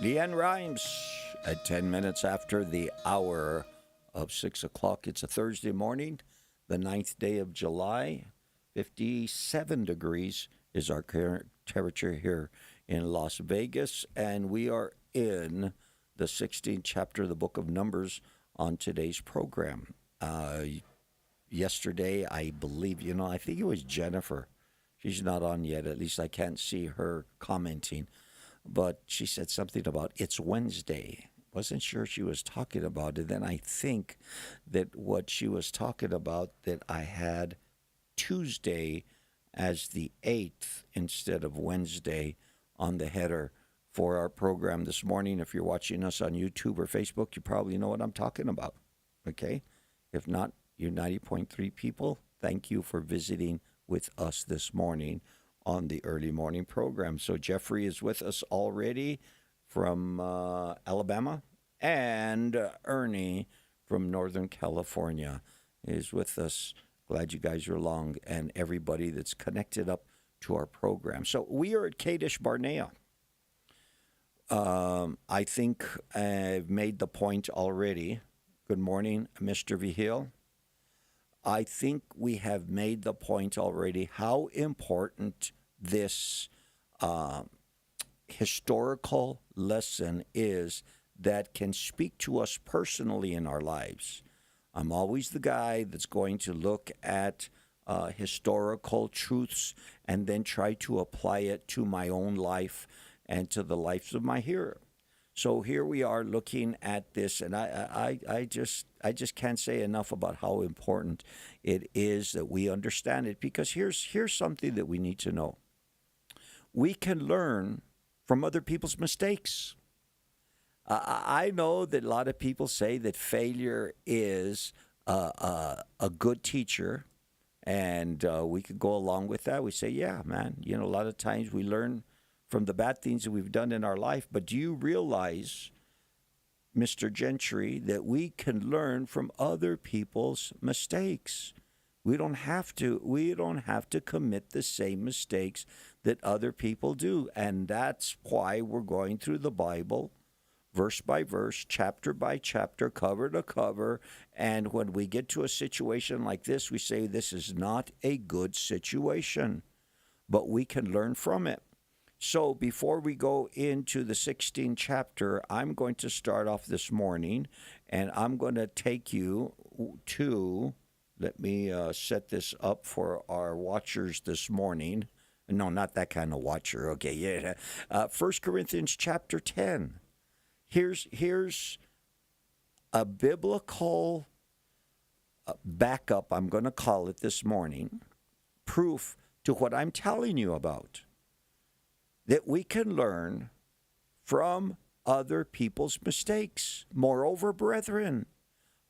Leanne Rhymes at 10 minutes after the hour of 6 o'clock. It's a Thursday morning, the 9th day of July. 57 degrees is our current temperature here in Las Vegas, and we are in the 16th chapter of the book of Numbers on today's program. Yesterday, I believe, I think it was Jennifer. She's not on yet. At least I can't see her commenting. But she said something about it's Wednesday. Wasn't sure she was talking about it. Then I think that what she was talking about, that I had Tuesday as the 8th instead of Wednesday on the header for our program this morning. If you're watching us on YouTube or Facebook, you probably know what I'm talking about. Okay? If not, you 90.3 people, thank you for visiting with us this morning on the early morning program. So Jeffrey is with us already from Alabama, and Ernie from Northern California is with us. Glad you guys are along, and everybody that's connected up to our program. So we are at Kadesh Barnea. I think I've made the point already. Good morning, Mr. Vigil. I think we have made the point already how important this historical lesson is that can speak to us personally in our lives. I'm always the guy that's going to look at historical truths and then try to apply it to my own life and to the lives of my hearer. So here we are looking at this, and I just can't say enough about how important it is that we understand it, because here's something that we need to know. We can learn from other people's mistakes. I know that a lot of people say that failure is a good teacher, and we could go along with that. We say, yeah, man, a lot of times we learn from the bad things that we've done in our life. But do you realize, Mr. Gentry, that we can learn from other people's mistakes? We don't have to commit the same mistakes that other people do. And that's why we're going through the Bible verse by verse, chapter by chapter, cover to cover. And when we get to a situation like this, we say this is not a good situation, but we can learn from it. So before we go into the 16th chapter, I'm going to start off this morning, and I'm going to take you to, let me set this up for our watchers this morning. No, not that kind of watcher. Okay, yeah. 1 Corinthians chapter 10. Here's a biblical backup, I'm going to call it this morning, proof to what I'm telling you about, that we can learn from other people's mistakes. Moreover, brethren,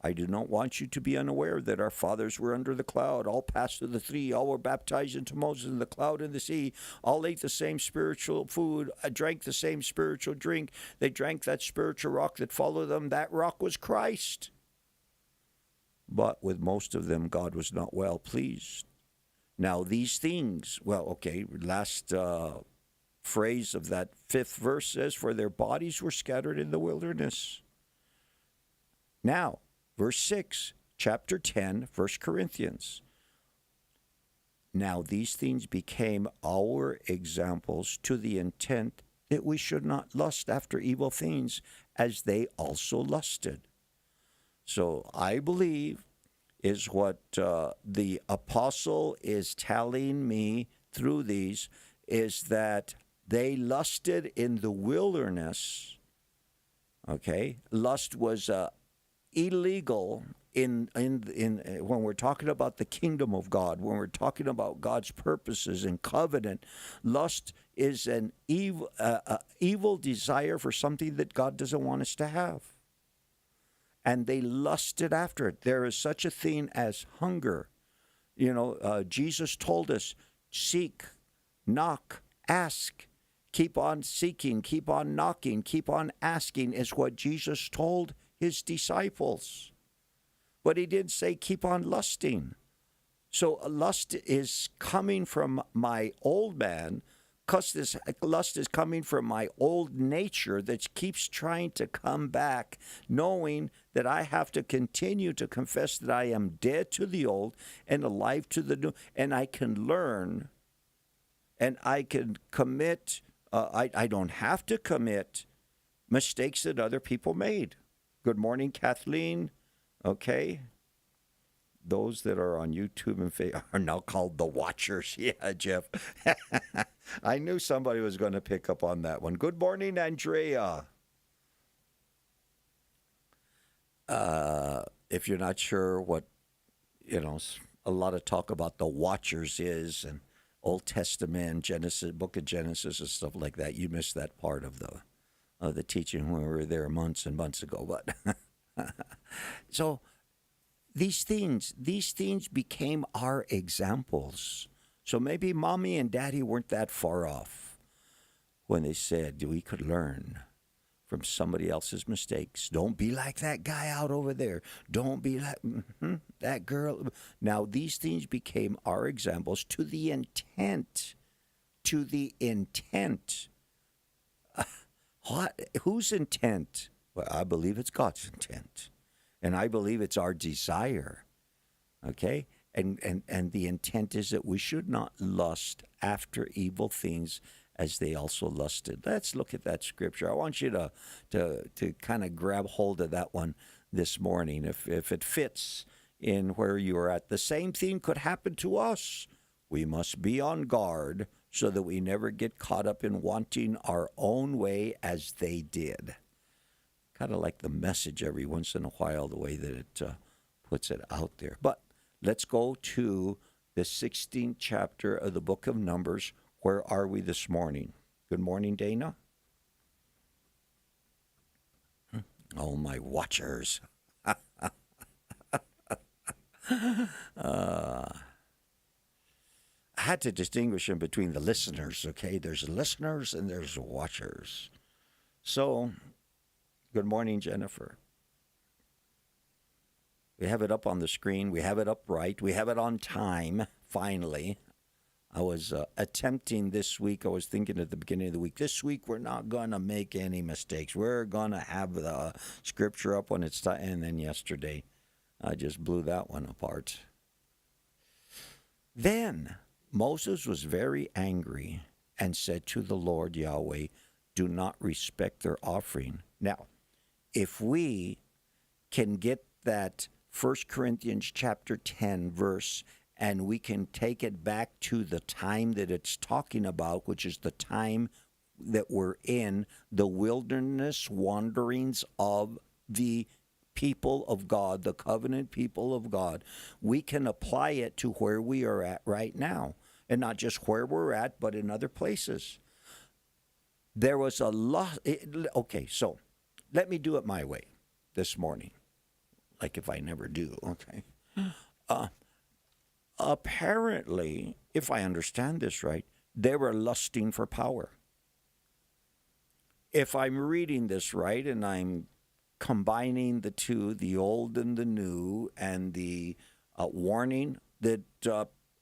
I do not want you to be unaware that our fathers were under the cloud, all passed through the sea, all were baptized into Moses in the cloud and the sea, all ate the same spiritual food, drank the same spiritual drink. They drank that spiritual rock that followed them. That rock was Christ. But with most of them, God was not well pleased. Now these things, last phrase of that 5th verse says, for their bodies were scattered in the wilderness. Now, verse 6, chapter 10, 1 Corinthians. Now these things became our examples to the intent that we should not lust after evil things as they also lusted. So I believe is what the apostle is telling me through these, is that they lusted in the wilderness. Okay, lust was illegal in when we're talking about the kingdom of God, when we're talking about God's purposes and covenant. Lust is an evil desire for something that God doesn't want us to have, and they lusted after it. There is such a thing as hunger. Jesus told us, seek, knock, ask. Keep on seeking, keep on knocking, keep on asking is what Jesus told his disciples. But he didn't say keep on lusting. So lust is coming from my old man, because this lust is coming from my old nature that keeps trying to come back, knowing that I have to continue to confess that I am dead to the old and alive to the new, and I can learn and I can commit. I don't have to commit mistakes that other people made. Good morning, Kathleen. Okay. Those that are on YouTube and Facebook are now called the watchers. Yeah, Jeff. I knew somebody was going to pick up on that one. Good morning, Andrea. If you're not sure what, a lot of talk about the watchers is and Old Testament, Genesis, Book of Genesis and stuff like that, you missed that part of the teaching when we were there months and months ago. But so these things became our examples. So maybe mommy and daddy weren't that far off when they said we could learn from somebody else's mistakes. Don't be like that guy out over there. Don't be like that girl. Now, these things became our examples to the intent. What? Whose intent? Well, I believe it's God's intent. And I believe it's our desire. Okay? And the intent is that we should not lust after evil things as they also lusted. Let's look at that scripture. I want you to kind of grab hold of that one this morning, if it fits in where you are at. The same thing could happen to us. We must be on guard so that we never get caught up in wanting our own way as they did. Kind of like the Message every once in a while, the way that it puts it out there. But let's go to the 16th chapter of the book of Numbers. Where are we this morning? Good morning, Dana. Oh, my watchers. I had to distinguish in between the listeners, okay? There's listeners and there's watchers. So, good morning, Jennifer. We have it up on the screen. We have it up right. We have it on time, finally. I was attempting this week. I was thinking at the beginning of the week, this week we're not going to make any mistakes. We're going to have the scripture up when it's time. And then yesterday, I just blew that one apart. Then Moses was very angry and said to the Lord Yahweh, do not respect their offering. Now, if we can get that 1 Corinthians chapter 10 verse, and we can take it back to the time that it's talking about, which is the time that we're in, the wilderness wanderings of the people of God, the covenant people of God. We can apply it to where we are at right now, and not just where we're at, but in other places. There was a lot. Okay, so let me do it my way this morning, like if I never do, okay? Apparently, if I understand this right, they were lusting for power. If I'm reading this right and I'm combining the two, the old and the new, and the warning that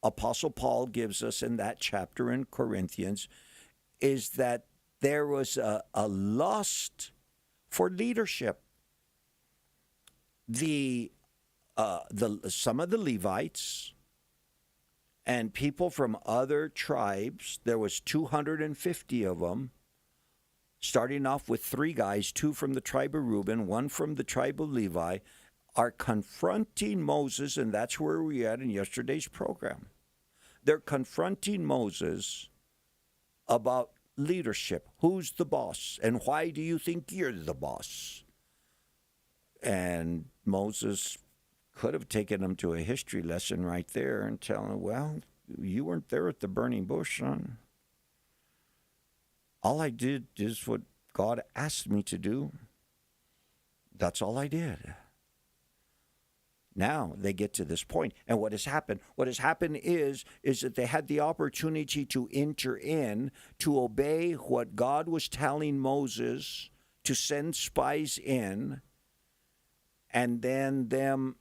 Apostle Paul gives us in that chapter in Corinthians, is that there was a lust for leadership. Some of the Levites and people from other tribes, there was 250 of them, starting off with 3 guys, 2 from the tribe of Reuben, 1 from the tribe of Levi, are confronting Moses, and that's where we at in yesterday's program. They're confronting Moses about leadership. Who's the boss? And why do you think you're the boss? And Moses could have taken them to a history lesson right there and tell them, well, you weren't there at the burning bush, son. All I did is what God asked me to do. That's all I did. Now they get to this point. And what has happened? What has happened is that they had the opportunity to enter in, to obey what God was telling Moses, to send spies in, and then them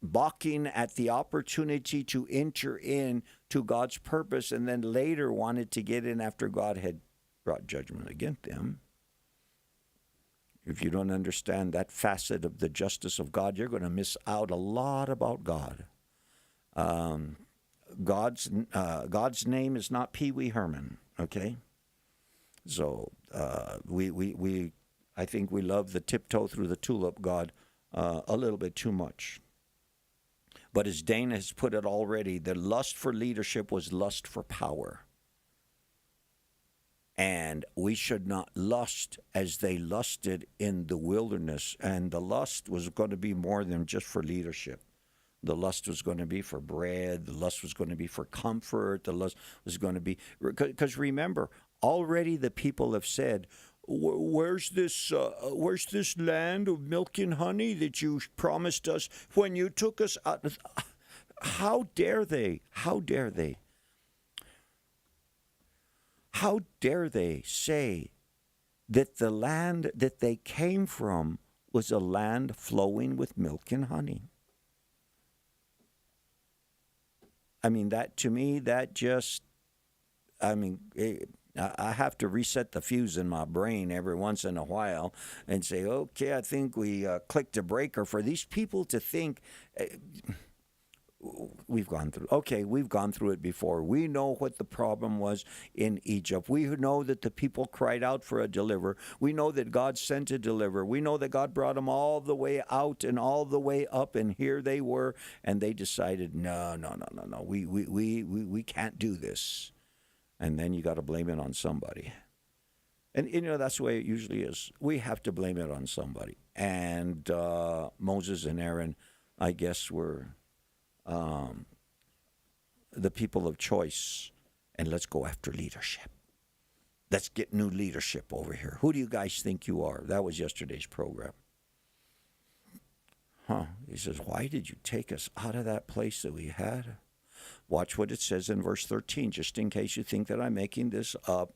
balking at the opportunity to enter in to God's purpose, and then later wanted to get in after God had brought judgment against them. If you don't understand that facet of the justice of God, you're going to miss out a lot about God. God's name is not Pee Wee Herman, okay? So I think we love the tiptoe through the tulip God a little bit too much. But as Dana has put it already, the lust for leadership was lust for power. And we should not lust as they lusted in the wilderness. And the lust was going to be more than just for leadership. The lust was going to be for bread. The lust was going to be for comfort. The lust was going to be... Because remember, already the people have said, where's this land of milk and honey that you promised us when you took us out? How dare they? How dare they? How dare they say that the land that they came from was a land flowing with milk and honey? I mean, that to me, that just, I mean, I have to reset the fuse in my brain every once in a while and say, okay, I think we clicked a breaker for these people to think. We've gone through it before. We know what the problem was in Egypt. We know that the people cried out for a deliverer. We know that God sent a deliverer. We know that God brought them all the way out and all the way up, and here they were, and they decided, no, we can't do this. And then you got to blame it on somebody. And, that's the way it usually is. We have to blame it on somebody. And Moses and Aaron, I guess, were the people of choice, and let's go after leadership. Let's get new leadership over here. Who do you guys think you are? That was yesterday's program. He says, why did you take us out of that place that we had? Watch what it says in verse 13, just in case you think that I'm making this up.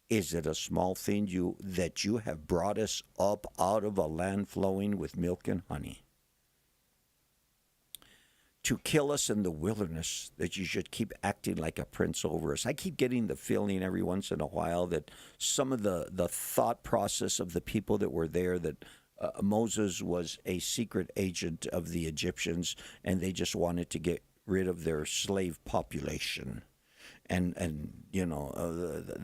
Is it a small thing that you have brought us up out of a land flowing with milk and honey? To kill us in the wilderness, that you should keep acting like a prince over us. I keep getting the feeling every once in a while that some of the thought process of the people that were there, that Moses was a secret agent of the Egyptians, and they just wanted to get rid of their slave population. And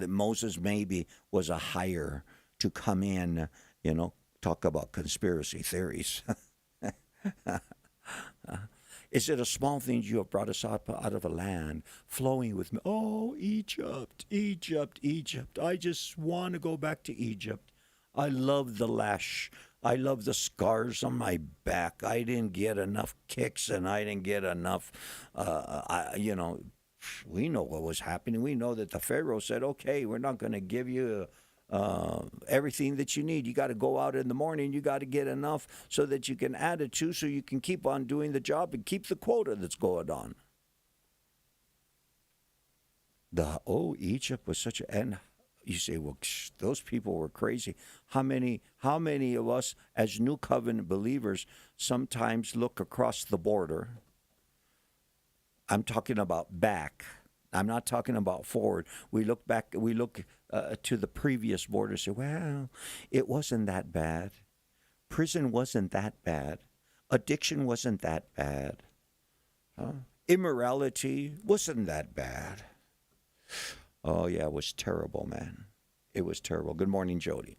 Moses maybe was a hire to come in, talk about conspiracy theories. Is it a small thing you have brought us out of a land flowing with milk? Oh, Egypt, Egypt, Egypt. I just want to go back to Egypt. I love the lash. I love the scars on my back. I didn't get enough kicks, and I didn't get enough, we know what was happening. We know that the Pharaoh said, okay, we're not going to give you everything that you need. You got to go out in the morning. You got to get enough so that you can add it to, so you can keep on doing the job and keep the quota that's going on. Egypt was such a, and you say, well, those people were crazy. How many of us as New Covenant believers sometimes look across the border? I'm talking about back. I'm not talking about forward. We look back, to the previous border and say, well, it wasn't that bad. Prison wasn't that bad. Addiction wasn't that bad. Immorality wasn't that bad. Oh, yeah, it was terrible, man. It was terrible. Good morning, Jody.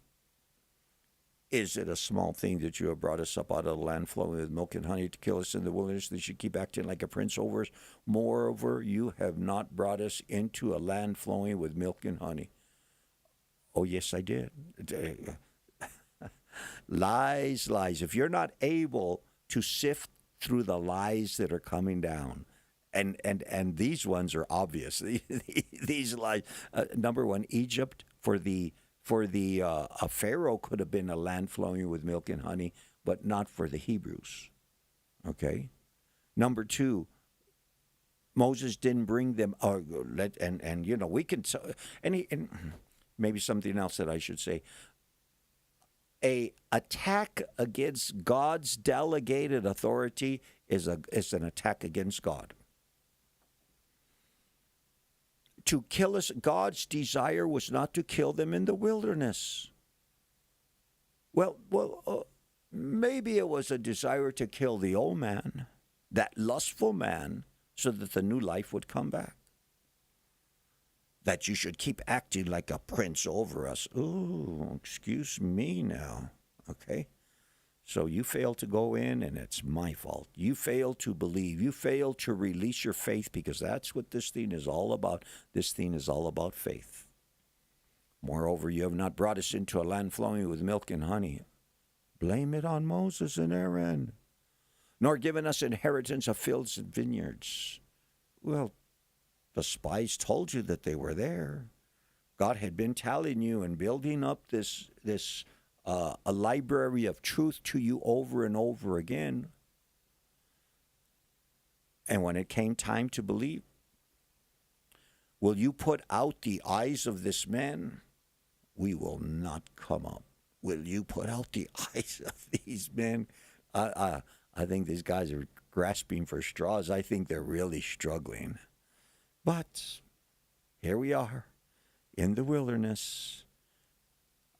Is it a small thing that you have brought us up out of the land flowing with milk and honey to kill us in the wilderness, that you keep acting like a prince over us? Moreover, you have not brought us into a land flowing with milk and honey. Oh, yes, I did. Lies, lies. If you're not able to sift through the lies that are coming down, and these ones are obvious. These lies. Number one, Egypt for the Pharaoh could have been a land flowing with milk and honey, but not for the Hebrews. Okay. Number two, Moses didn't bring them. We can, and maybe something else that I should say. A attack against God's delegated authority is an attack against God. To kill us, God's desire was not to kill them in the wilderness. Maybe it was a desire to kill the old man, that lustful man, so that the new life would come back. That you should keep acting like a prince over us. Ooh, excuse me now. Okay? So you fail to go in, and it's my fault. You fail to believe. You fail to release your faith, because that's what this thing is all about. This thing is all about faith. Moreover, you have not brought us into a land flowing with milk and honey. Blame it on Moses and Aaron. Nor given us inheritance of fields and vineyards. Well, the spies told you that they were there. God had been telling you and building up this a library of truth to you over and over again. And when it came time to believe, will you put out the eyes of this man? We will not come up. Will you put out the eyes of these men? I think these guys are grasping for straws. I think they're really struggling. But here we are in the wilderness.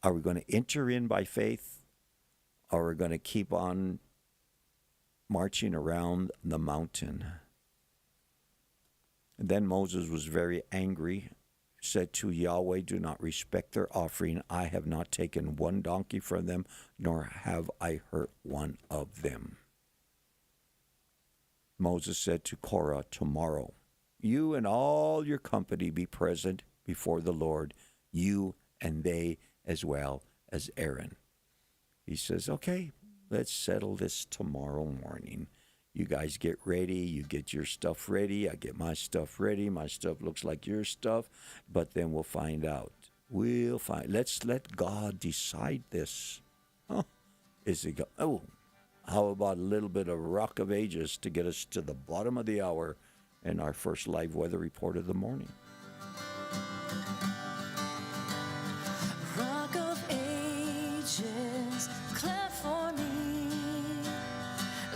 Are we going to enter in by faith, or are we going to keep on marching around the mountain? And then Moses was very angry, said to Yahweh, do not respect their offering. I have not taken one donkey from them, nor have I hurt one of them. Moses said to Korah, tomorrow, you and all your company be present before the Lord, you and they as well as Aaron. He says, okay, let's settle this tomorrow morning. You guys get ready. You get your stuff ready. I get my stuff ready. My stuff looks like your stuff, but then we'll find out. Let's let God decide this. Huh? How about a little bit of Rock of Ages to get us to the bottom of the hour and our first live weather report of the morning? Rock of Ages, cleft for me.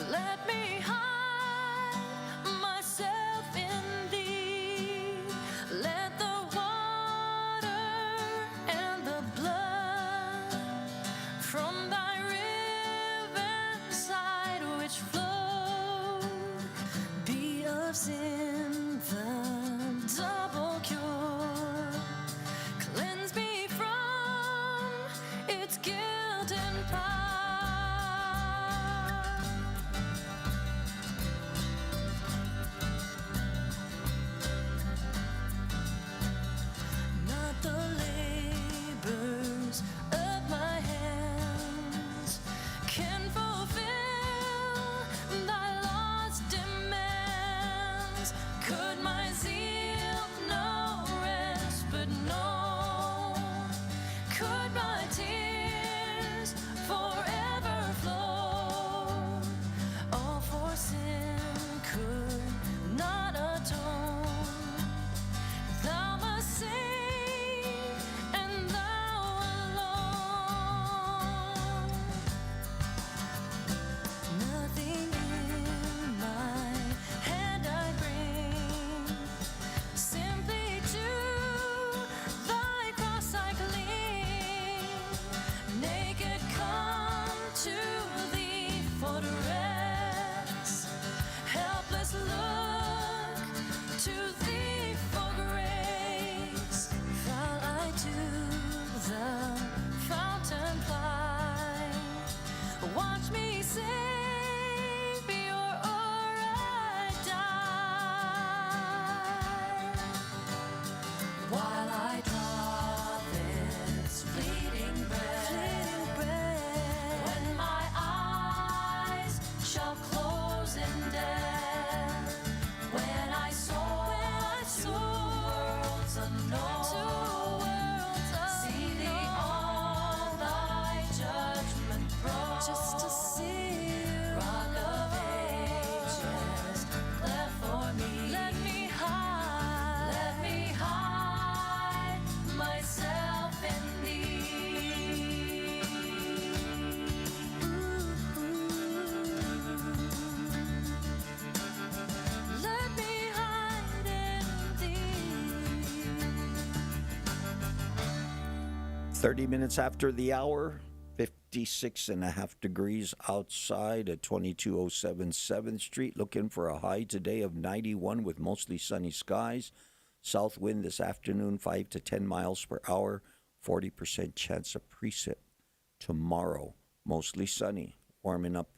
Let me hide myself in thee. Let the water and the blood from thy riven side which flowed be of sin the double cure. 30 minutes after the hour, 56.5 degrees outside at 2207 7th Street. Looking for a high today of 91 with mostly sunny skies. South wind this afternoon, 5 to 10 miles per hour. 40% chance of precip. Tomorrow, mostly sunny. Warming up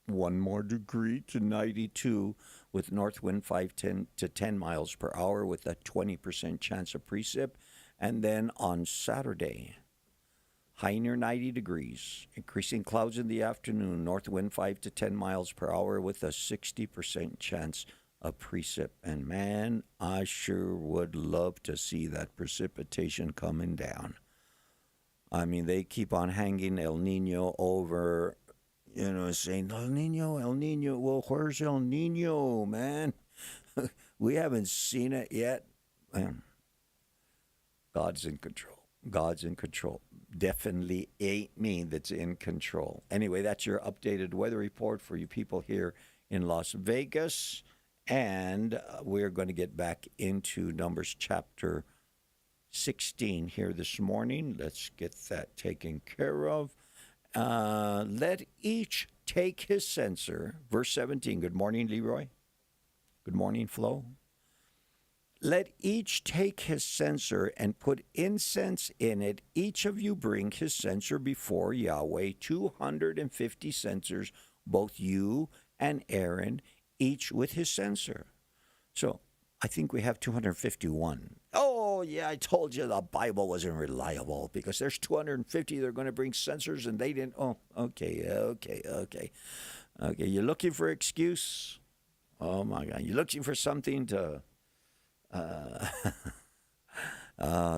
1 more degree to 92 with north wind 5 to 10 miles per hour with a 20% chance of precip. And then on Saturday, high near 90 degrees, increasing clouds in the afternoon, north wind 5 to 10 miles per hour with a 60% chance of precip. And man, I sure would love to see that precipitation coming down. I mean, they keep on hanging El Nino over, saying, El Nino. Well, where's El Nino, man? We haven't seen it yet. Man, God's in control. God's in control. Definitely ain't me that's in control. Anyway, that's your updated weather report for you people here in Las Vegas. And we're going to get back into Numbers chapter 16 here this morning. Let's get that taken care of. Let each take his censer. Verse 17. Good morning, Leroy. Good morning, Flo. Let each take his censer and put incense in it. Each of you bring his censer before Yahweh, 250 censers, both you and Aaron, each with his censer. So I think we have 251. Oh, yeah, I told you the Bible wasn't reliable because there's 250 that are going to bring censers and they didn't. Oh, okay. You're looking for an excuse? Oh, my God. You're looking for something to...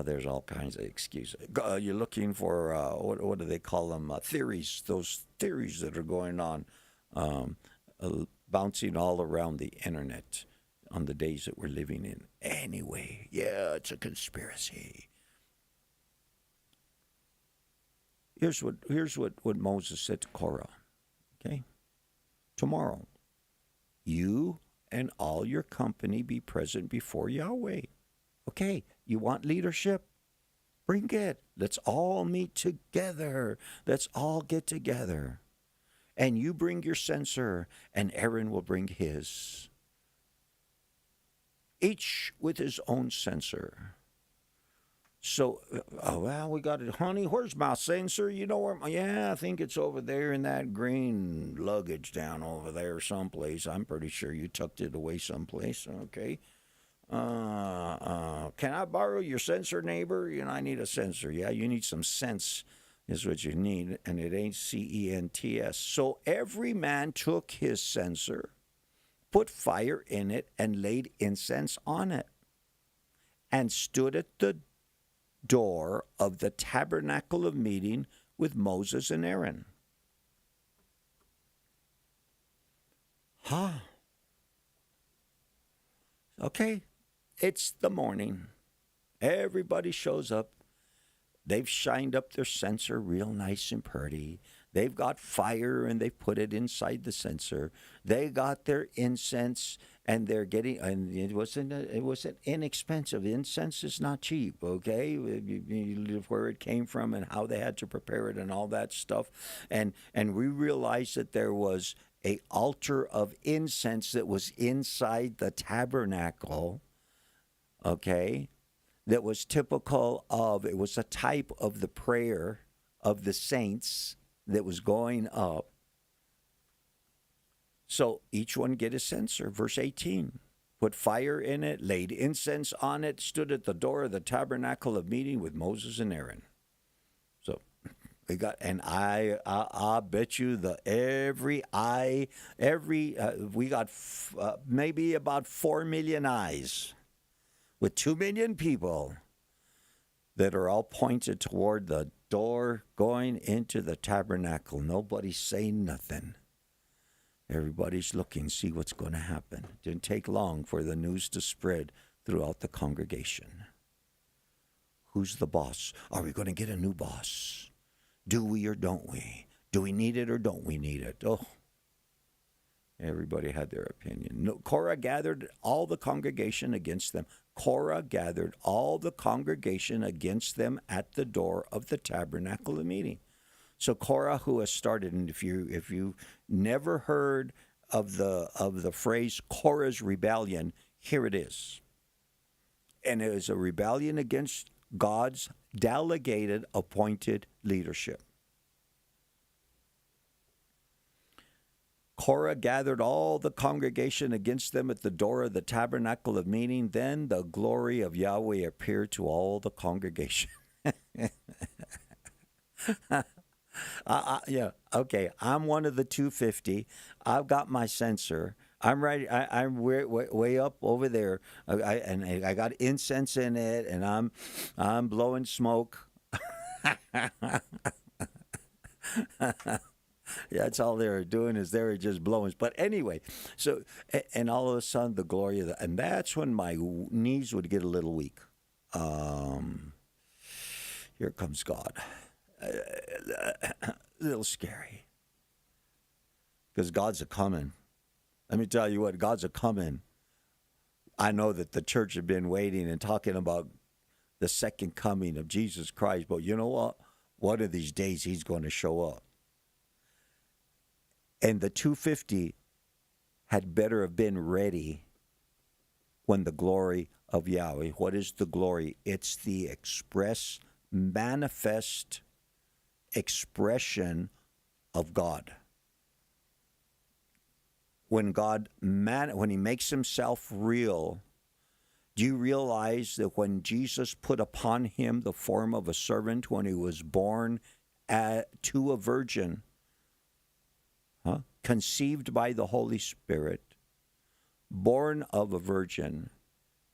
there's all kinds of excuses. You're looking for, what do they call them? Theories, those theories that are going on, bouncing all around the internet on the days that we're living in. Anyway, yeah, it's a conspiracy. Here's what Moses said to Korah, okay? Tomorrow, you and all your company be present before Yahweh. Okay, you want leadership? Bring it. Let's all meet together. Let's all get together. And you bring your censer, and Aaron will bring his. Each with his own censer. So, we got it. Honey, where's my censer? You know where I think it's over there in that green luggage down over there someplace. I'm pretty sure you tucked it away someplace. Okay. Can I borrow your censer, neighbor? I need a censer. Yeah, you need some sense is what you need, and it ain't CENTS. So every man took his censer, put fire in it, and laid incense on it, and stood at the door of the tabernacle of meeting with Moses and Aaron. Okay, it's the morning. Everybody shows up. They've shined up their censer real nice and pretty. They've got fire and they've put it inside the censer. They got their incense and they're getting, and it wasn't inexpensive. Incense is not cheap, okay? Where it came from and how they had to prepare it and all that stuff. And we realized that there was a altar of incense that was inside the tabernacle, okay? That was typical of, it was a type of the prayer of the saints that was going up. So each one get a censer. Verse 18, put fire in it, laid incense on it, stood at the door of the tabernacle of meeting with Moses and Aaron. So we got, and I bet you we got maybe about 4 million eyes with 2 million people that are all pointed toward the door going into the tabernacle. Nobody's saying nothing. Everybody's looking, see what's going to happen. Didn't take long for the news to spread throughout the congregation. Who's the boss? Are we going to get a new boss? Do we or don't we? Do we need it or don't we need it? Oh, Everybody had their opinion. No, Korah gathered all the congregation against them. Korah gathered all the congregation against them at the door of the tabernacle of meeting. So Korah, who has started, and if you never heard of the phrase Korah's rebellion, here it is. And it is a rebellion against God's delegated, appointed leadership. Korah gathered all the congregation against them at the door of the tabernacle of meeting. Then the glory of Yahweh appeared to all the congregation. Yeah, okay. I'm one of the 250. I've got my sensor. I'm ready. I'm way up over there. I got incense in it, and I'm blowing smoke. Yeah, that's all they were doing is they were just blowing. But anyway, so, and all of a sudden the glory of and that's when my knees would get a little weak. Here comes God. A little scary. Because God's a-coming. Let me tell you what, God's a-coming. I know that the church had been waiting and talking about the second coming of Jesus Christ, but you know what? One of these days he's going to show up. And the 250 had better have been ready when the glory of Yahweh. What is the glory? It's the express, manifest expression of God. When when he makes himself real, do you realize that when Jesus put upon him the form of a servant when he was born to a virgin, conceived by the Holy Spirit, born of a virgin,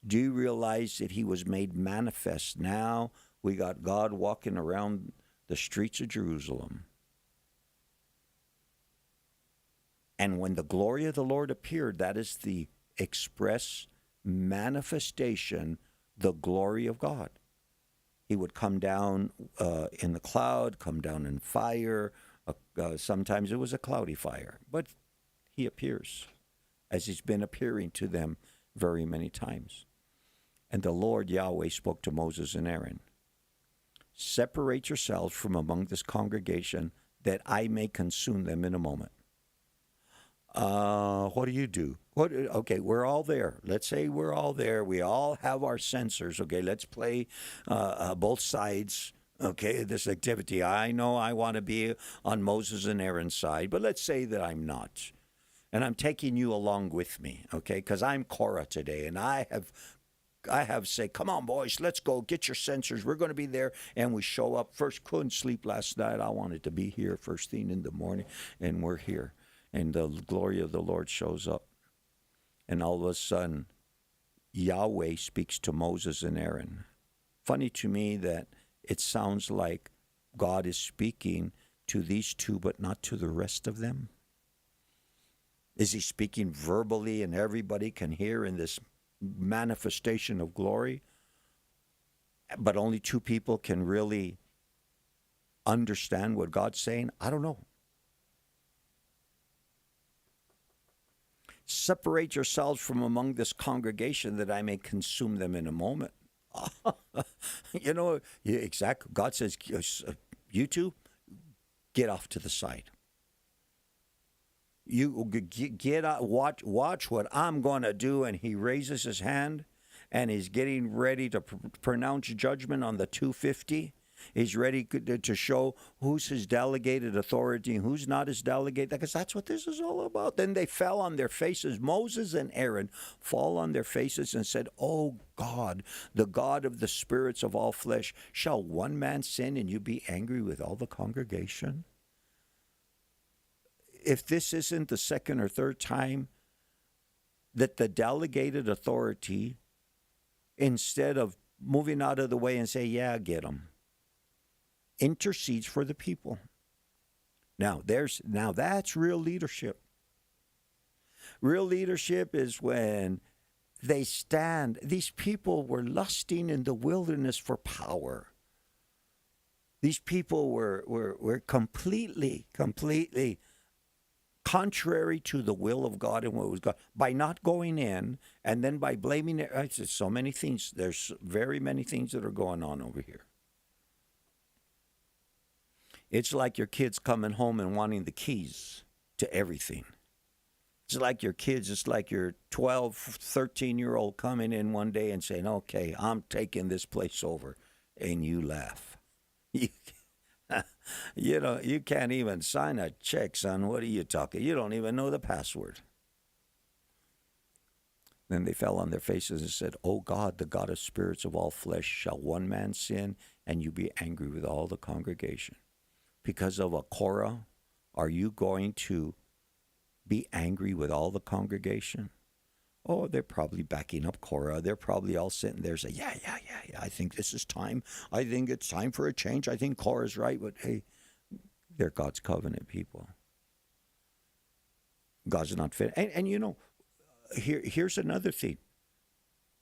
do you realize that he was made manifest? Now we got God walking around the streets of Jerusalem. And when the glory of the Lord appeared, that is the express manifestation, the glory of God. He would come down in the cloud, come down in fire. Sometimes it was a cloudy fire, but he appears as he's been appearing to them very many times. And the Lord Yahweh spoke to Moses and Aaron, separate yourselves from among this congregation that I may consume them in a moment. What do you do? Okay, we're all there. Let's say we're all there. We all have our sensors. Okay, let's play both sides. Okay, this activity. I know I want to be on Moses and Aaron's side, but let's say that I'm not. And I'm taking you along with me, okay, because I'm Korah today, and I have say, come on, boys, let's go, get your sensors. We're going to be there, and we show up. First, couldn't sleep last night. I wanted to be here first thing in the morning, and we're here. And the glory of the Lord shows up. And all of a sudden, Yahweh speaks to Moses and Aaron. Funny to me that it sounds like God is speaking to these two, but not to the rest of them. Is he speaking verbally and everybody can hear in this manifestation of glory, but only two people can really understand what God's saying? I don't know. Separate yourselves from among this congregation that I may consume them in a moment. You know, exactly. God says, you two, get off to the side. You get out, watch what I'm going to do. And he raises his hand, and he's getting ready to pronounce judgment on the 250. He's ready to show who's his delegated authority and who's not his delegated, because that's what this is all about. Then they fell on their faces. Moses and Aaron fall on their faces and said, "Oh God, the God of the spirits of all flesh, shall one man sin and you be angry with all the congregation?" If this isn't the second or third time that the delegated authority, instead of moving out of the way and say, "Yeah, get them," intercedes for the people. Now that's real leadership. Real leadership is when they stand. These people were lusting in the wilderness for power. These people were completely contrary to the will of God and what was God, by not going in, and then by blaming it. There's so many things. There's very many things that are going on over here. It's like your kids coming home and wanting the keys to everything. It's like your kids, it's like your 12, 13-year-old coming in one day and saying, okay, I'm taking this place over. And you laugh. You know, you can't even sign a check, son. What are you talking? You don't even know the password. Then they fell on their faces and said, "O God, the God of spirits of all flesh, shall one man sin, and you be angry with all the congregation? Because of a Korah, are you going to be angry with all the congregation?" Oh, they're probably backing up Korah. They're probably all sitting there saying, yeah, I think this is time. I think it's time for a change. I think Korah's right. But hey, they're God's covenant people. God's not fit. And you know, here's another thing.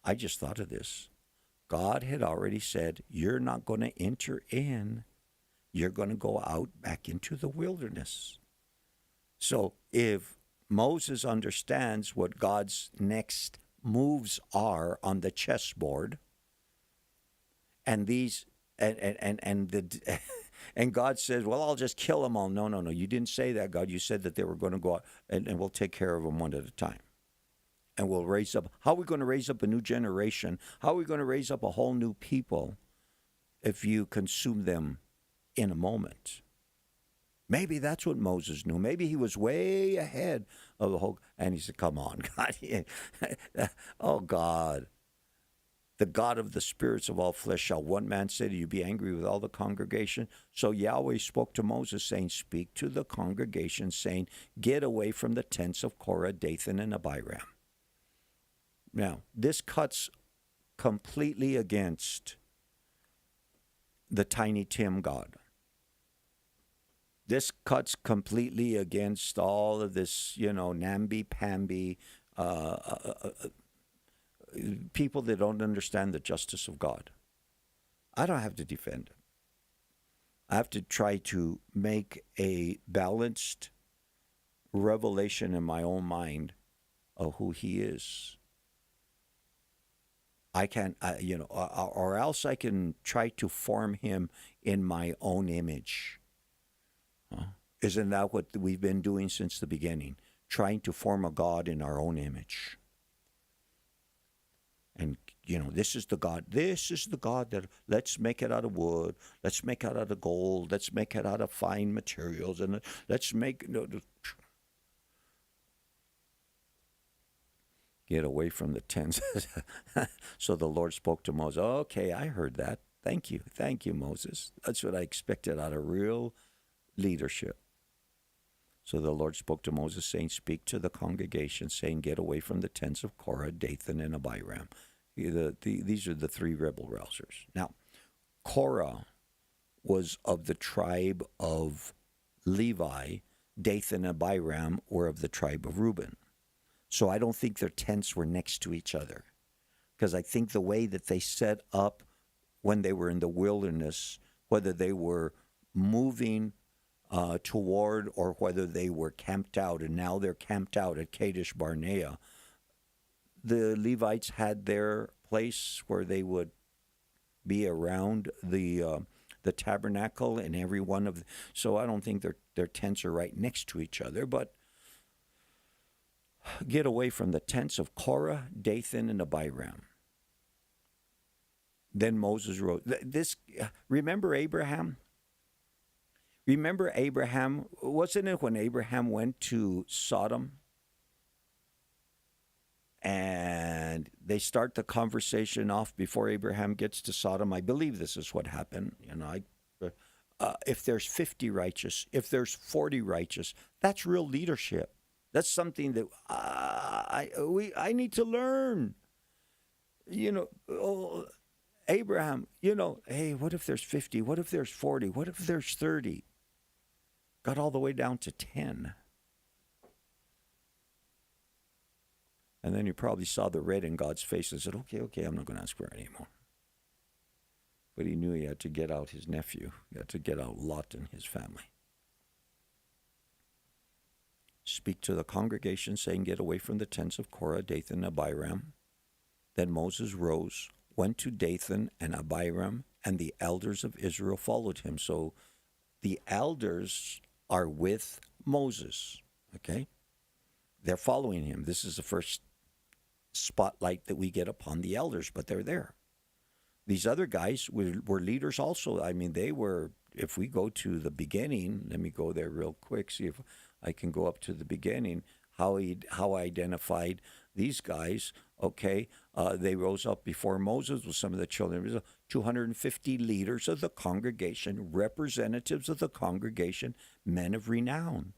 I just thought of this. God had already said, you're not going to enter in. You're going to go out back into the wilderness. So if Moses understands what God's next moves are on the chessboard, and these and God says, well, I'll just kill them all. No. You didn't say that, God. You said that they were going to go out, and we'll take care of them one at a time. And we'll raise up. How are we going to raise up a new generation? How are we going to raise up a whole new people if you consume them in a moment? Maybe that's what Moses knew. Maybe he was way ahead of the whole. And he said, come on, God. Oh, God. The God of the spirits of all flesh, shall one man say to you, be angry with all the congregation? So Yahweh spoke to Moses, saying, speak to the congregation, saying, get away from the tents of Korah, Dathan, and Abiram. Now, this cuts completely against the Tiny Tim God. This cuts completely against all of this, namby-pamby, people that don't understand the justice of God. I don't have to defend it. I have to try to make a balanced revelation in my own mind of who he is. I can't, or else I can try to form him in my own image. Isn't that what we've been doing since the beginning? Trying to form a God in our own image. And, this is the God that, let's make it out of wood, let's make it out of gold, let's make it out of fine materials, and let's make... Get away from the tents. So the Lord spoke to Moses. Okay, I heard that. Thank you, Moses. That's what I expected out of real leadership. So the Lord spoke to Moses, saying, speak to the congregation, saying, get away from the tents of Korah, Dathan, and Abiram. These are the three rebel rousers. Now, Korah was of the tribe of Levi. Dathan and Abiram were of the tribe of Reuben. So I don't think their tents were next to each other, because I think the way that they set up when they were in the wilderness, whether they were moving toward or whether they were camped out, and now they're camped out at Kadesh Barnea, the Levites had their place where they would be around the tabernacle and every one of. So I don't think their tents are right next to each other, but. Get away from the tents of Korah, Dathan, and Abiram. Then Moses wrote this. Remember Abraham? Wasn't it when Abraham went to Sodom? And they start the conversation off before Abraham gets to Sodom. I believe this is what happened. If there's 50 righteous, if there's 40 righteous, that's real leadership. That's something that I need to learn. Abraham, hey, what if there's 50? What if there's 40? What if there's 30? Got all the way down to 10. And then you probably saw the red in God's face and said, okay, I'm not going to ask for it anymore. But he knew he had to get out his nephew. He had to get out Lot and his family. speak to the congregation, saying, get away from the tents of Korah, Dathan, and Abiram. Then Moses rose, went to Dathan and Abiram, and the elders of Israel followed him. So the elders are with Moses, okay? They're following him. This is the first spotlight that we get upon the elders, but they're there. These other guys were leaders also. I mean, they were, if we go to the beginning, let me go there real quick, see if I can go up to the beginning, how I identified these guys, okay? They rose up before Moses with some of the children. There was 250 leaders of the congregation, representatives of the congregation, men of renown.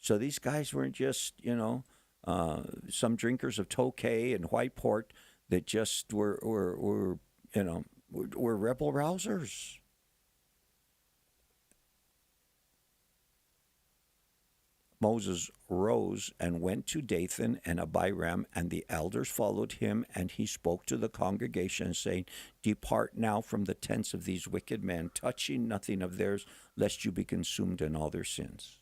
So these guys weren't just, some drinkers of Tokay and white port that just were rebel rousers. Moses rose and went to Dathan and Abiram, and the elders followed him, and he spoke to the congregation, saying, depart now from the tents of these wicked men, touching nothing of theirs, lest you be consumed in all their sins.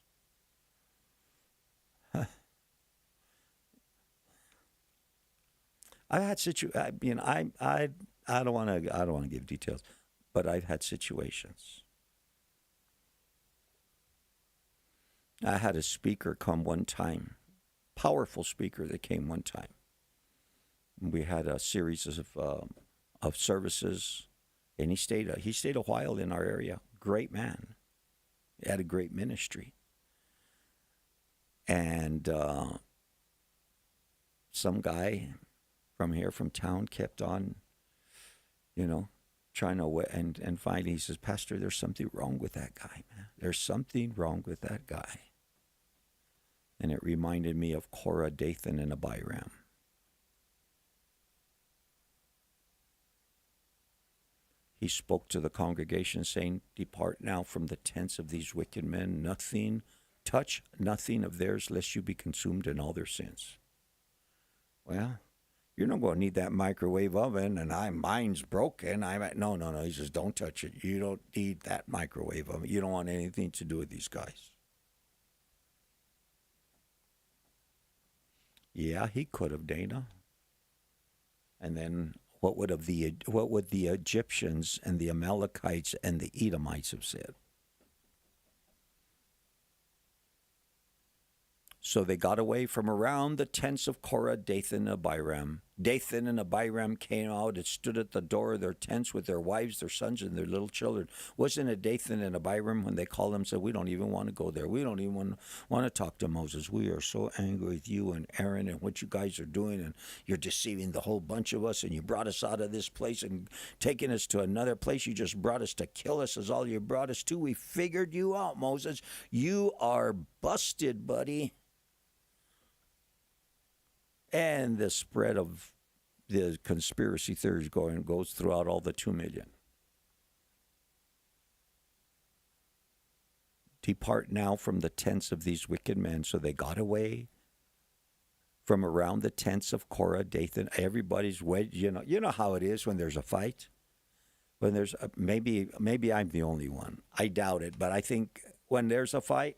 I've had I don't want to give details, but I've had situations. I had a speaker come one time, powerful speaker that came one time. We had a series of services, and he stayed a while in our area. Great man, he had a great ministry, and some guy from town kept on, trying to, and finally he says, Pastor, there's something wrong with that guy, man. There's something wrong with that guy. And it reminded me of Korah, Dathan, and Abiram. He spoke to the congregation, saying, depart now from the tents of these wicked men, touch nothing of theirs, lest you be consumed in all their sins. Well, you're not going to need that microwave oven, and mine's broken. No. He says, don't touch it. You don't need that microwave oven. You don't want anything to do with these guys. Yeah, he could have, Dana. And then what would the Egyptians and the Amalekites and the Edomites have said? So they got away from around the tents of Korah, Dathan, and Abiram. Dathan and Abiram came out and stood at the door of their tents with their wives, their sons, and their little children. Wasn't it Dathan and Abiram when they called them and said, we don't even want to go there. We don't even want to talk to Moses. We are so angry with you and Aaron and what you guys are doing, and you're deceiving the whole bunch of us, and you brought us out of this place and taking us to another place. You just brought us to kill us is all you brought us to. We figured you out, Moses. You are busted, buddy. And the spread of the conspiracy theories goes throughout all the 2 million. Depart now from the tents of these wicked men. So they got away from around the tents of Korah, Dathan. Everybody's wedged. You know how it is when there's a fight. When there's maybe I'm the only one. I doubt it, but I think when there's a fight,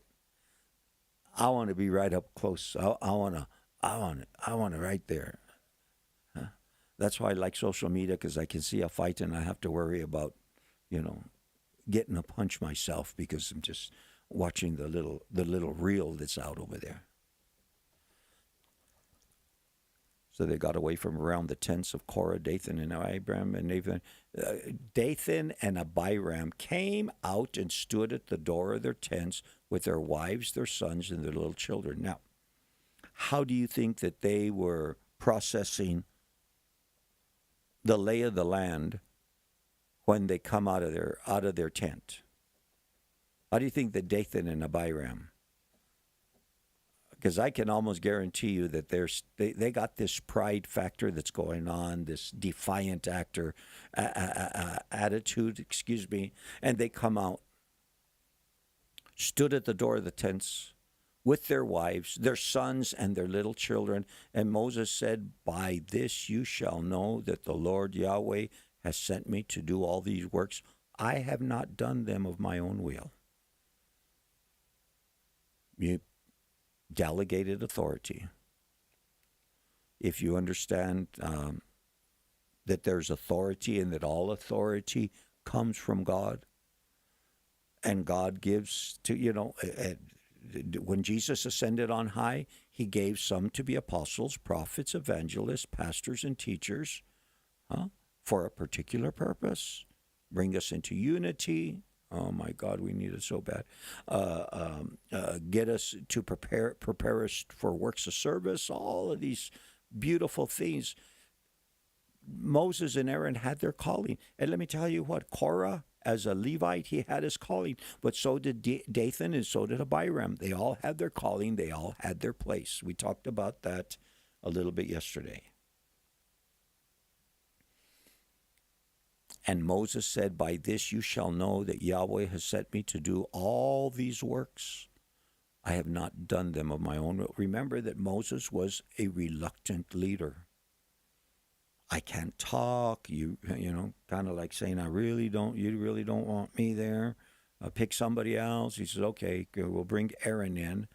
I want to be right up close. I want it right there. That's why I like social media, because I can see a fight and I have to worry about, getting a punch myself because I'm just watching the little reel that's out over there. So they got away from around the tents of Korah, Dathan, and Abiram, and Dathan and Abiram came out and stood at the door of their tents with their wives, their sons, and their little children. Now, how do you think that they were processing the lay of the land when they come out of their tent? How do you think that Dathan and Abiram? Because I can almost guarantee you that they got this pride factor that's going on, this defiant attitude, and they come out, stood at the door of the tents with their wives, their sons, and their little children. And Moses said, by this you shall know that the Lord Yahweh has sent me to do all these works. I have not done them of my own will. delegated authority. If you understand that there's authority and that all authority comes from God, and God gives to, when Jesus ascended on high, he gave some to be apostles, prophets, evangelists, pastors, and teachers for a particular purpose. Bring us into unity. Oh my God, we need it so bad. Get us to prepare us for works of service. All of these beautiful things. Moses and Aaron had their calling. And let me tell you what, Korah, as a Levite, he had his calling. But so did Dathan and so did Abiram. They all had their calling. They all had their place. We talked about that a little bit yesterday. And Moses said, by this you shall know that Yahweh has sent me to do all these works. I have not done them of my own will. Remember that Moses was a reluctant leader. I can't talk, you know, kind of like saying, you really don't want me there. Pick somebody else. He says, okay, we'll bring Aaron in.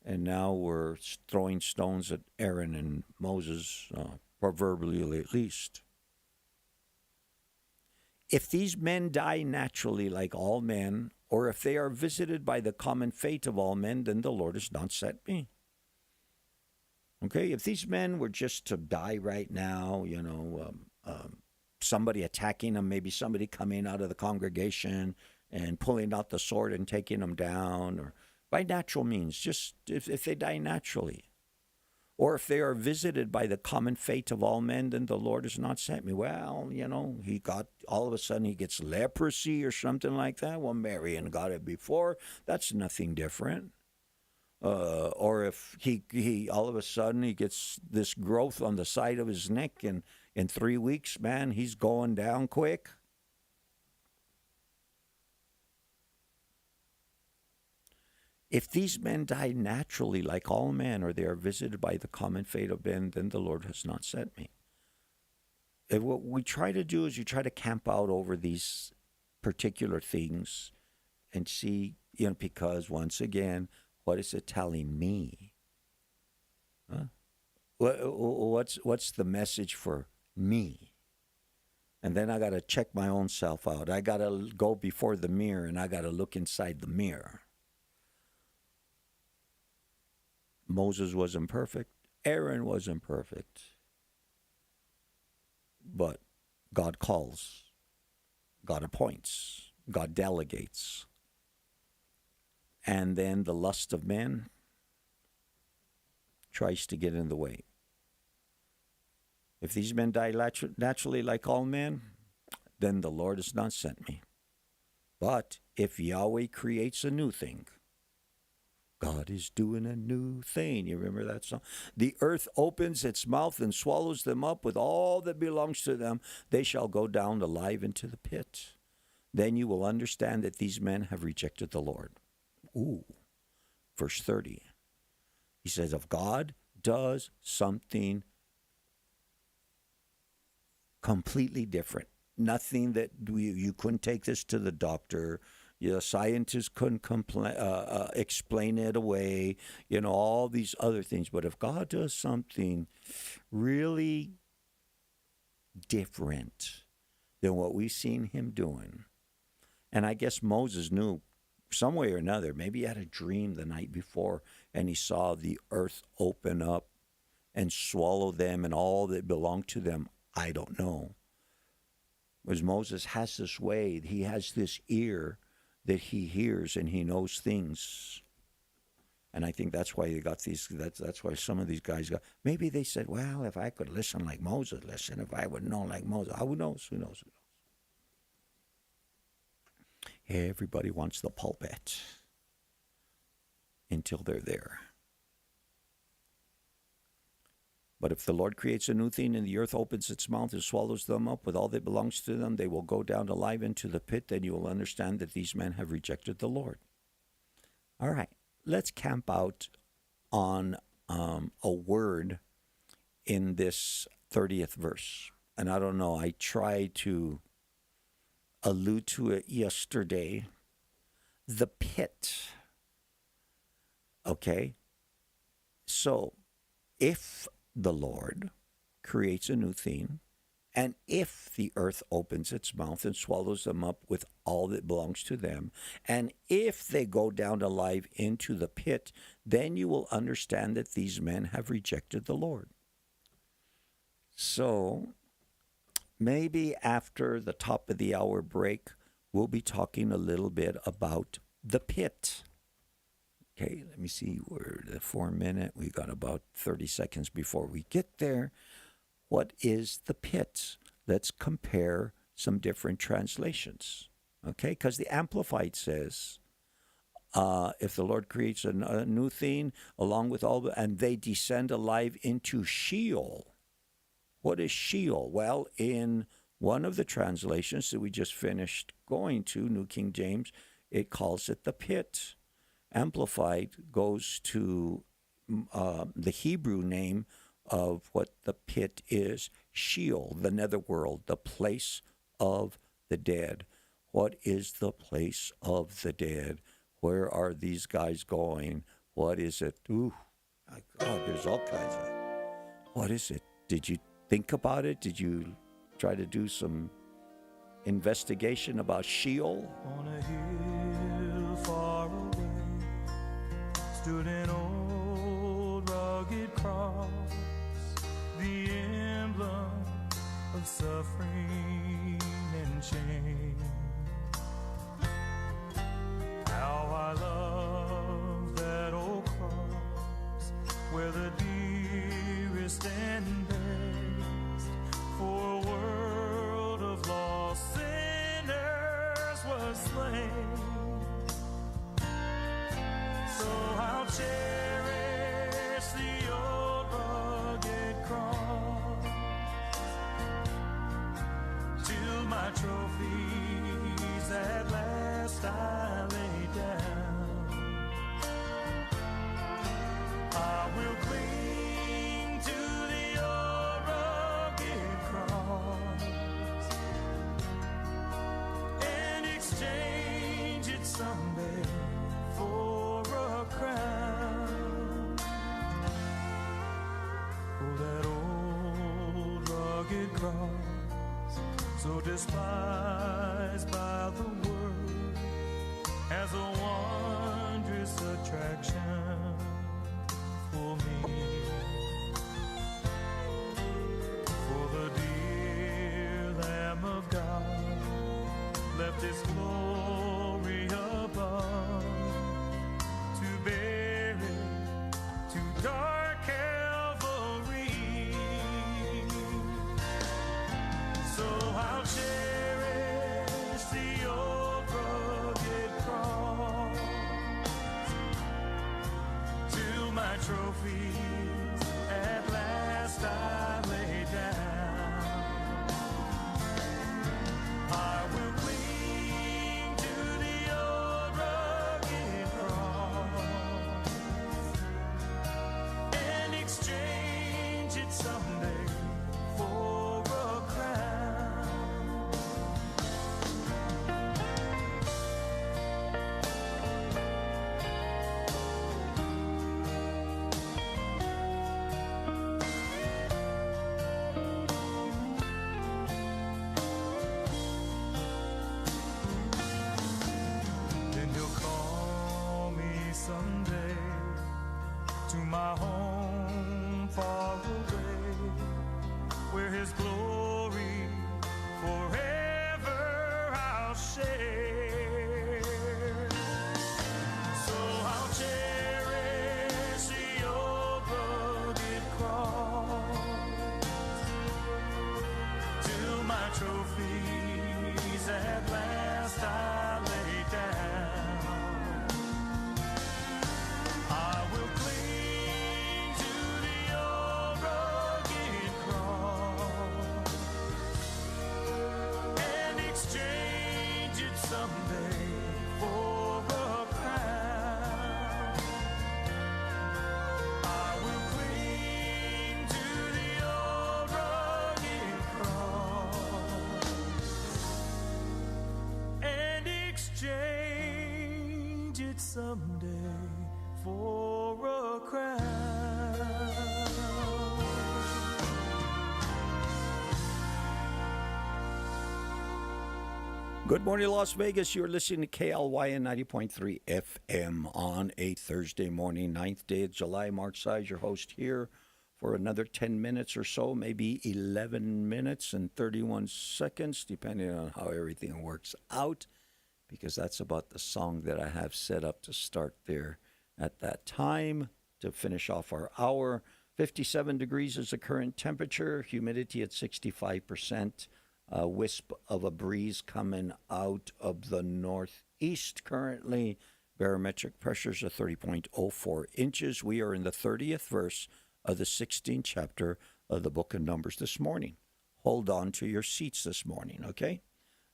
And now we're throwing stones at Aaron and Moses, proverbially at least. If these men die naturally like all men, or if they are visited by the common fate of all men, then the Lord has not sent me. Okay, if these men were just to die right now, somebody attacking them, maybe somebody coming out of the congregation and pulling out the sword and taking them down, or by natural means, just if they die naturally. Or if they are visited by the common fate of all men, then the Lord has not sent me. Well, all of a sudden he gets leprosy or something like that. Well, Marion got it before. That's nothing different. Or if he all of a sudden he gets this growth on the side of his neck, and in 3 weeks, man, he's going down quick. If these men die naturally like all men, or they are visited by the common fate of men, then the Lord has not sent me. And what we try to do is you try to camp out over these particular things and see, because once again, what is it telling me? Huh? What's the message for me? And then I got to check my own self out. I got to go before the mirror, and I got to look inside the mirror. Moses wasn't perfect. Aaron wasn't perfect. But God calls. God appoints. God delegates. And then the lust of man tries to get in the way. If these men die naturally like all men, then the Lord has not sent me. But if Yahweh creates a new thing, God is doing a new thing. You remember that song? The earth opens its mouth and swallows them up with all that belongs to them. They shall go down alive into the pit. Then you will understand that these men have rejected the Lord. Ooh, verse 30. He says, if God does something completely different, nothing that you couldn't take this to the doctor, scientists couldn't explain it away, all these other things. But if God does something really different than what we've seen him doing, and I guess Moses knew some way or another, maybe he had a dream the night before, and he saw the earth open up and swallow them and all that belonged to them. I don't know. Because Moses has this way, he has this ear that he hears and he knows things. And I think that's why they got these, that's why some of these guys got, maybe they said, well, if I could listen like Moses listened, if I would know like Moses, who knows? Everybody wants the pulpit until they're there. But if the Lord creates a new thing and the earth opens its mouth and swallows them up with all that belongs to them, they will go down alive into the pit. Then you will understand that these men have rejected the Lord. All right, let's camp out on a word in this 30th verse. And I don't know, I tried to allude to it yesterday. The pit. Okay? So, if the Lord creates a new thing, and if the earth opens its mouth and swallows them up with all that belongs to them, and if they go down alive into the pit, then you will understand that these men have rejected the Lord. So, maybe after the top of the hour break, we'll be talking a little bit about the pit. Okay, let me see, we're at 4 minutes. We got about 30 seconds before we get there. What is the pit? Let's compare some different translations. Okay, because the Amplified says, if the Lord creates a new thing, along with all and they descend alive into Sheol. What is Sheol? Well, in one of the translations that we just finished going to, New King James, it calls it the pit. Amplified goes to the Hebrew name of what the pit is, Sheol, the netherworld, the place of the dead. What is the place of the dead? Where are these guys going? What is it? Ooh, my God, there's all kinds of. What is it? Did you think about it? Did you try to do some investigation about Sheol? On a hill far away stood an old rugged cross, the emblem of suffering and shame. How I love that old cross, where the dearest and best for a world of lost sinners was slain. So I'll cherish the old rugged cross till my trophies at last I lay down. I will cling to the old rugged cross and exchange it someday for a crown. Oh, that old rugged cross, so despised by the world, as a wondrous attraction for me. For the dear Lamb of God left His glory above to bear it to dark Calvary. So I'll cherish the old rugged cross till my trophies at last I lay down. I will cling to the old rugged cross and exchange it someday for a crown. Then He'll call me someday to my home far away, where His glory forever I'll share. So I'll cherish the old rugged cross till my trophies at last I lay down. I will cling to the old rugged cross and exchange it someday for a crown. I will cling to the old rugged cross and exchange it someday for a crown. Good morning, Las Vegas. You're listening to KLYN 90.3 FM on a Thursday morning, 9th day of July. Mark Size, your host here for another 10 minutes or so, maybe 11 minutes and 31 seconds, depending on how everything works out, because that's about the song that I have set up to start there at that time to finish off our hour. 57 degrees is the current temperature, humidity at 65%. A wisp of a breeze coming out of the northeast currently. Barometric pressures are 30.04 inches. We are in the 30th verse of the 16th chapter of the book of Numbers this morning. Hold on to your seats this morning, okay?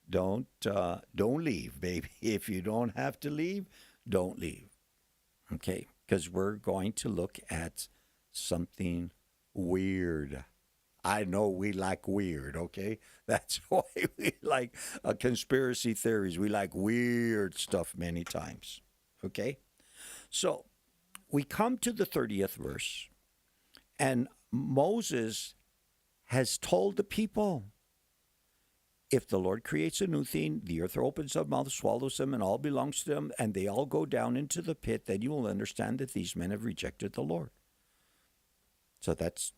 Don't leave, baby. If you don't have to leave, don't leave, okay? Because we're going to look at something weird. I know we like weird, okay? That's why we like conspiracy theories. We like weird stuff many times, okay? So we come to the 30th verse, and Moses has told the people, if the Lord creates a new thing, the earth opens up, mouth swallows them, and all belongs to them, and they all go down into the pit, then you will understand that these men have rejected the Lord. So that's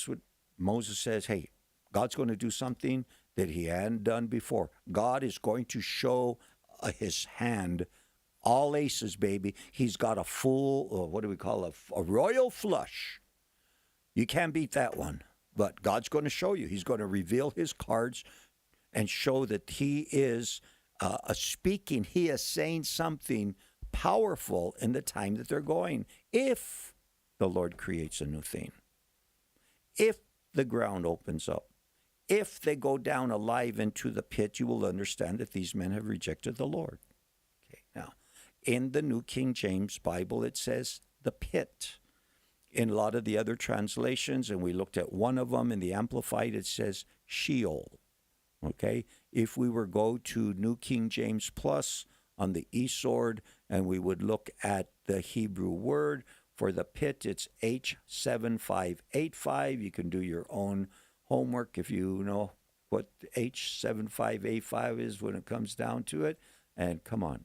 what Moses says. Hey, God's going to do something that he hadn't done before. God is going to show his hand, all aces, baby. He's got a full, what do we call a royal flush. You can't beat that one. But God's going to show you. He's going to reveal his cards and show that he is speaking. He is saying something powerful in the time that they're going. If the Lord creates a new thing. If the ground opens up, if they go down alive into the pit, you will understand that these men have rejected the Lord. Okay, now, in the New King James Bible, it says the pit. In a lot of the other translations, and we looked at one of them in the Amplified, it says Sheol. Okay, if we were go to New King James Plus on the eSword, and we would look at the Hebrew word, for the pit, it's H7585. You can do your own homework if you know what H7585 is when it comes down to it. And come on,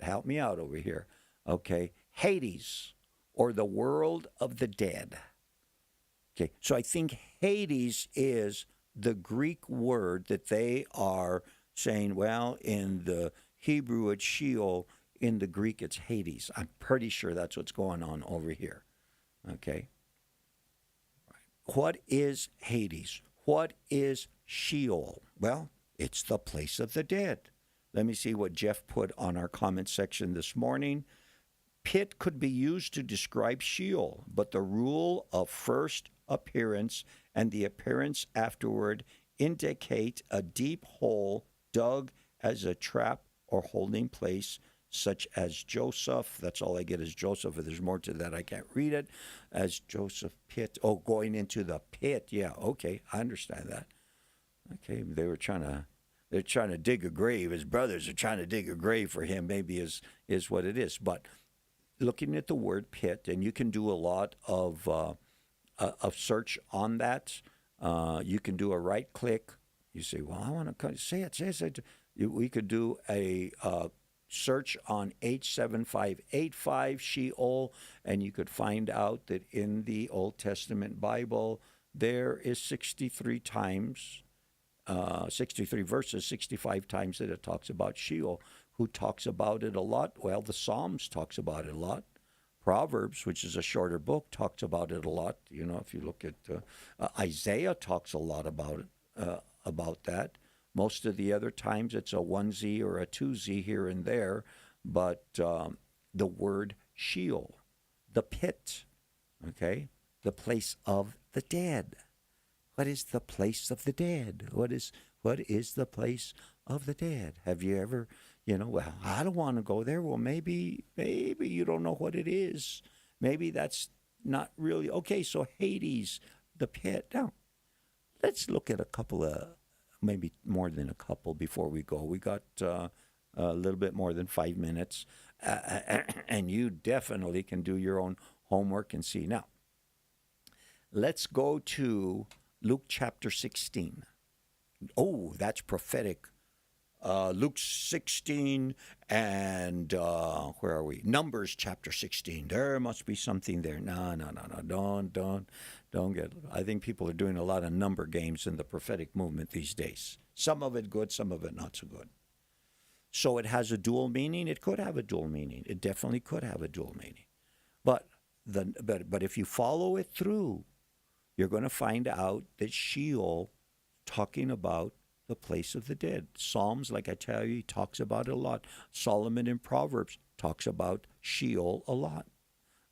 help me out over here. Okay, Hades, or the world of the dead. Okay, so I think Hades is the Greek word that they are saying, well, in the Hebrew it's Sheol, in the Greek, it's Hades. I'm pretty sure that's what's going on over here. Okay? What is Hades? What is Sheol? Well, it's the place of the dead. Let me see what Jeff put on our comment section this morning. Pit could be used to describe Sheol, but the rule of first appearance and the appearance afterward indicate a deep hole dug as a trap or holding place, such as Joseph. That's all I get is Joseph. If there's more to that, I can't read it. As Joseph pit. Oh, going into the pit. Yeah, okay, I understand that. Okay, they're trying to dig a grave. His brothers are trying to dig a grave for him. Maybe is what it is. But looking at the word pit, and you can do a lot of search on that. You can do a right click. You say, well, I want to say it. We could do a search on H7585 Sheol, and you could find out that in the Old Testament Bible there is 63 times, 63 verses, 65 times that it talks about Sheol. Who talks about it a lot? Well, the Psalms talks about it a lot. Proverbs, which is a shorter book, talks about it a lot. You know, if you look at Isaiah, talks a lot about it, about that. Most of the other times it's a 1Z or a 2Z here and there, but the word Sheol, the pit, okay, the place of the dead. What is the place of the dead? What is the place of the dead? Have you ever, well, I don't want to go there. Well, maybe you don't know what it is. Maybe that's not really, okay, so Hades, the pit. Now, let's look at a couple of, maybe more than a couple before we go. We got a little bit more than 5 minutes, and you definitely can do your own homework and see. Now, let's go to Luke chapter 16. Oh, that's prophetic Luke 16 and where are we? Numbers chapter 16. There must be something there. No. Don't get. I think people are doing a lot of number games in the prophetic movement these days. Some of it good, some of it not so good. So it has a dual meaning. It could have a dual meaning. It definitely could have a dual meaning. But if you follow it through, you're going to find out that Sheol, talking about the place of the dead. Psalms, like I tell you, talks about it a lot. Solomon in Proverbs talks about Sheol a lot.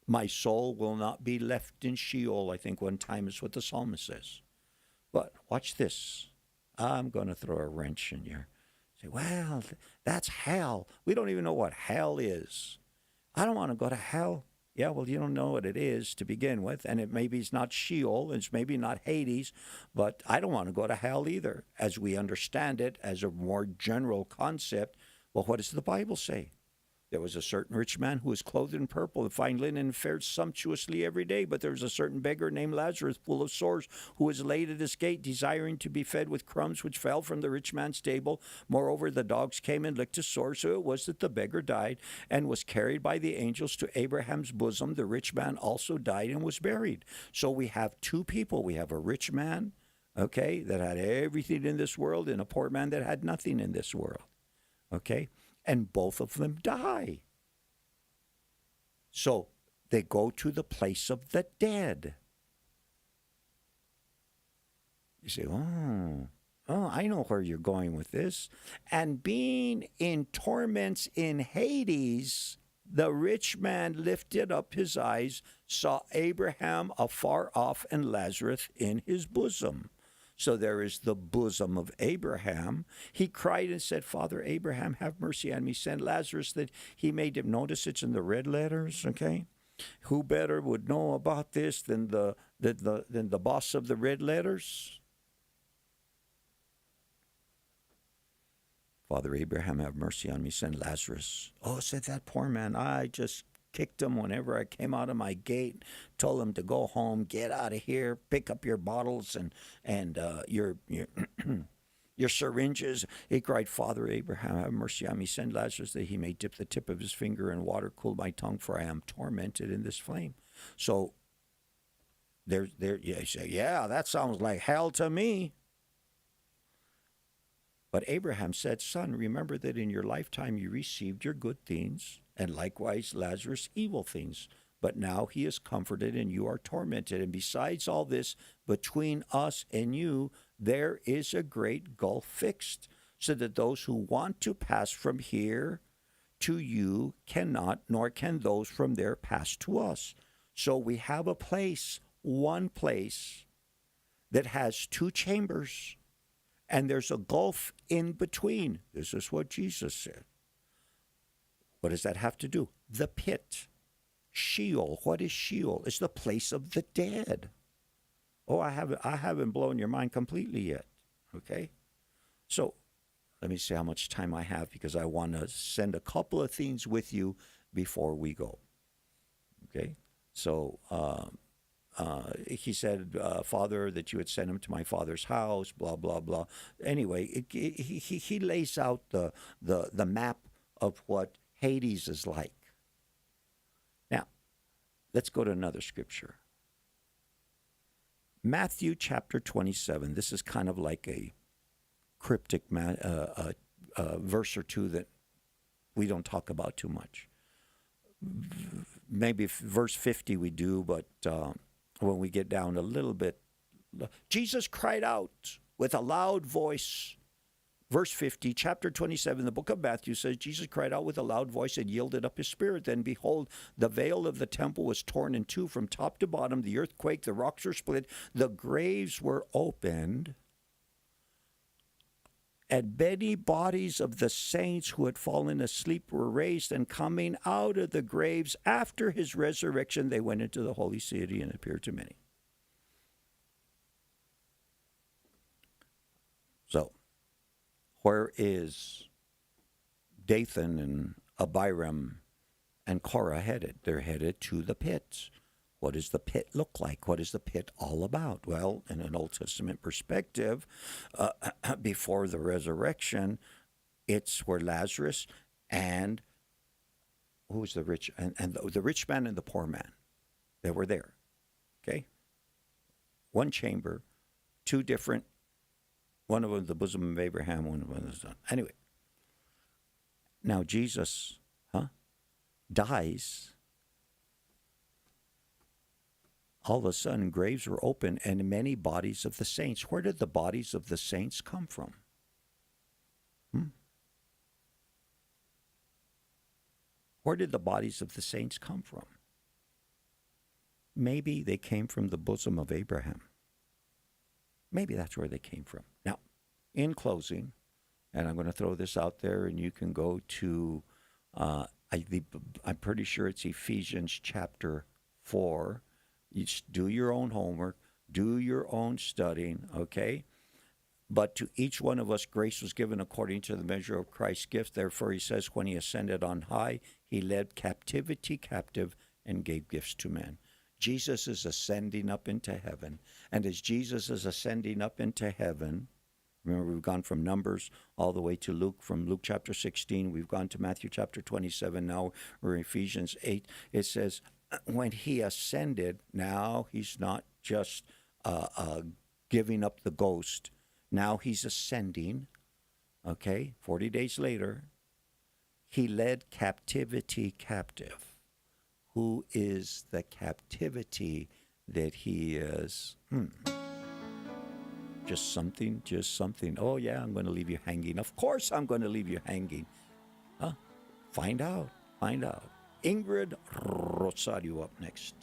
My soul will not be left in Sheol, I think one time is what the psalmist says. But watch this. I'm going to throw a wrench in your. Say, well, that's hell. We don't even know what hell is. I don't want to go to hell. Yeah, well, you don't know what it is to begin with, and it maybe it's not Sheol, it's maybe not Hades, but I don't want to go to hell either. As we understand it, as a more general concept, well, what does the Bible say? There was a certain rich man who was clothed in purple and fine linen and fared sumptuously every day. But there was a certain beggar named Lazarus, full of sores, who was laid at his gate, desiring to be fed with crumbs which fell from the rich man's table. Moreover, the dogs came and licked his sores. So it was that the beggar died and was carried by the angels to Abraham's bosom. The rich man also died and was buried. So we have two people. We have a rich man, okay, that had everything in this world, and a poor man that had nothing in this world, okay? And both of them die. So they go to the place of the dead. You say, oh, I know where you're going with this. And being in torments in Hades, the rich man lifted up his eyes, saw Abraham afar off and Lazarus in his bosom. So there is the bosom of Abraham. He cried and said, Father Abraham, have mercy on me. Send Lazarus that he may dip. Notice it's in the red letters, okay? Who better would know about this than the boss of the red letters? Father Abraham, have mercy on me. Send Lazarus. Oh, said that poor man. I just kicked him whenever I came out of my gate, told him to go home, get out of here, pick up your bottles and your your syringes. He cried, Father Abraham, have mercy on me. Send Lazarus that he may dip the tip of his finger in water, cool my tongue, for I am tormented in this flame. So you say, yeah, that sounds like hell to me. But Abraham said, Son, remember that in your lifetime you received your good things, and likewise Lazarus evil things. But now he is comforted and you are tormented. And besides all this, between us and you, there is a great gulf fixed, so that those who want to pass from here to you cannot, nor can those from there pass to us. So we have a place, one place, that has two chambers, and there's a gulf in between. This is what Jesus said. What does that have to do? The pit. Sheol. What is Sheol? It's the place of the dead. Oh, I haven't blown your mind completely yet. Okay? So let me see how much time I have, because I want to send a couple of things with you before we go. Okay? So he said, Father, that you had sent him to my father's house, blah, blah, blah. Anyway, he lays out the map of what Hades is like. Now, let's go to another scripture. Matthew chapter 27. This is kind of like a cryptic verse or two that we don't talk about too much. Maybe verse 50 we do, but when we get down a little bit, Jesus cried out with a loud voice. Verse 50, chapter 27, the book of Matthew says, Jesus cried out with a loud voice and yielded up his spirit. Then behold, the veil of the temple was torn in two from top to bottom. The earth quaked, the rocks were split, the graves were opened, and many bodies of the saints who had fallen asleep were raised, and coming out of the graves after his resurrection, they went into the holy city and appeared to many. So, where is Dathan and Abiram and Korah headed? They're headed to the pit. What does the pit look like? What is the pit all about? Well, in an Old Testament perspective, before the resurrection, It's where Lazarus and who was the rich and the rich man and the poor man, they were there. Okay, one chamber, two different. One of them the bosom of Abraham, one of them the son. Anyway, now Jesus, dies. All of a sudden, graves were open, and many bodies of the saints. Where did the bodies of the saints come from? Where did the bodies of the saints come from? Maybe they came from the bosom of Abraham. Maybe that's where they came from. Now, in closing, and I'm going to throw this out there, and you can go to, I'm pretty sure it's Ephesians chapter 4. You do your own homework, do your own studying, okay? But to each one of us, grace was given according to the measure of Christ's gift. Therefore, he says, when he ascended on high, he led captivity captive and gave gifts to men. Jesus is ascending up into heaven. And as Jesus is ascending up into heaven, remember, we've gone from Numbers all the way to Luke. From Luke chapter 16, we've gone to Matthew chapter 27. Now we're in Ephesians 8. It says, when he ascended, now he's not just giving up the ghost. Now he's ascending, okay? 40 days later, he led captivity captive. Who is the captivity that he is? Just something. Oh, yeah, I'm going to leave you hanging. Of course I'm going to leave you hanging. Find out. Ingrid Rosario up next.